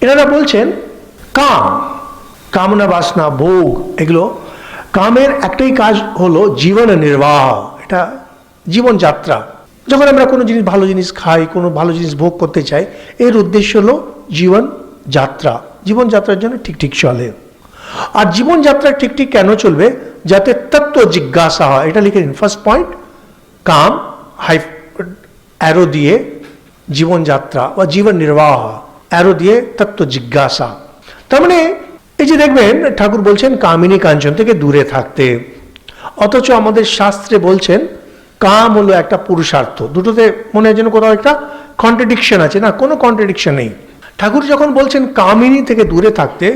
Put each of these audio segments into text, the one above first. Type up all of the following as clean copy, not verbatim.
এনারা বলছেন কাম, কামনা বাসনা ভোগ, এগুলো কামের একটাই কাজ হলো জীবন নির্বাহ, এটা জীবনযাত্রা। যখন আমরা কোনো জিনিস ভালো জিনিস খাই, কোনো ভালো জিনিস ভোগ করতে চাই, এর উদ্দেশ্য হলো জীবনযাত্রা, জীবনযাত্রার জন্য ঠিক ঠিক চলে। আর জীবনযাত্রা ঠিক ঠিক কেন চলবে? যাতে তত্ত্ব জিজ্ঞাসা হয়। এটা লিখে নিন, ফার্স্ট পয়েন্ট, কাম অ্যারো দিয়ে জীবনযাত্রা বা জীবন নির্বাহ, অ্যারো দিয়ে তত্ত্ব জিজ্ঞাসা। তার মানে এই যে দেখবেন ঠাকুর বলছেন কামিনী কাঞ্চন থেকে দূরে থাকতে, অথচ আমাদের শাস্ত্রে বলছেন কাম হলো একটা পুরুষার্থ। দুটোতে মনে হয় যেন কোথাও একটা কন্ট্রাডিকশন আছে, না কোনো কন্ট্রাডিকশন নেই। ঠাকুর যখন বলছেন কামিনী থেকে দূরে থাকতে,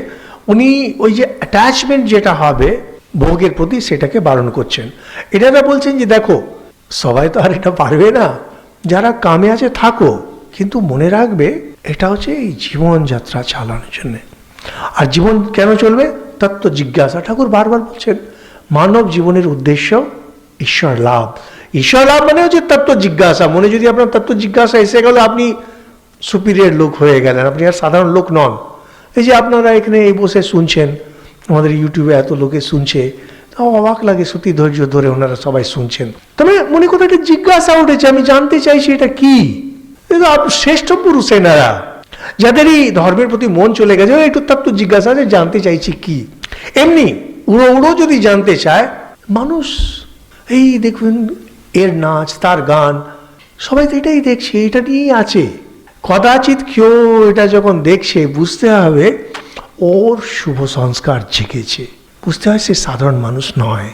উনি ওই যে অ্যাটাচমেন্ট যেটা হবে ভোগের প্রতি, সেটাকে বারণ করছেন। এটারা বলছেন যে দেখো সবাই তো আর এটা পারবে না, যারা কামে আছে থাকো, কিন্তু মনে রাখবে এটা হচ্ছে এই জীবনযাত্রা চালানোর জন্য। আর জীবন কেন চলবে? তত্ত্ব জিজ্ঞাসা। ঠাকুর বারবার বলছেন মানব জীবনের উদ্দেশ্য ঈশ্বর লাভ। ঈশ্বর লাভ মানে হচ্ছে তত্ত্ব জিজ্ঞাসা। মনে যদি আপনার তত্ত্ব জিজ্ঞাসা এসে গেল, আপনি সুপিরিয়র লোক হয়ে গেলেন, আপনি আর সাধারণ লোক নন। এই যে আপনারা এখানে এই বসে শুনছেন, আমাদের ইউটিউবে এত লোকে শুনছে, তাও অবাক লাগে, সত্যি ধৈর্য ধরে ওনারা সবাই শুনছেন। তবে মনে কোথাও একটা জিজ্ঞাসা উঠেছে, আমি জানতে চাইছি এটা কি। শ্রেষ্ঠ পুরুষ এনারা, যাদের এই ধর্মের প্রতি মন চলে গেছে, একটু তত্ত্ব জিজ্ঞাসা যে জানতে চাইছি কি। এমনি উড়ো উড়ো যদি জানতে চায় মানুষ, এই দেখবেন এর নাচ তার গান, সবাই তো এটাই দেখছে, এটা নিয়েই আছে। কদাচিৎ কেউ এটা যখন দেখছে, বুঝতে হবে ওর শুভ সংস্কার জেগেছে, বুঝতে হয় সে সাধারণ মানুষ নয়।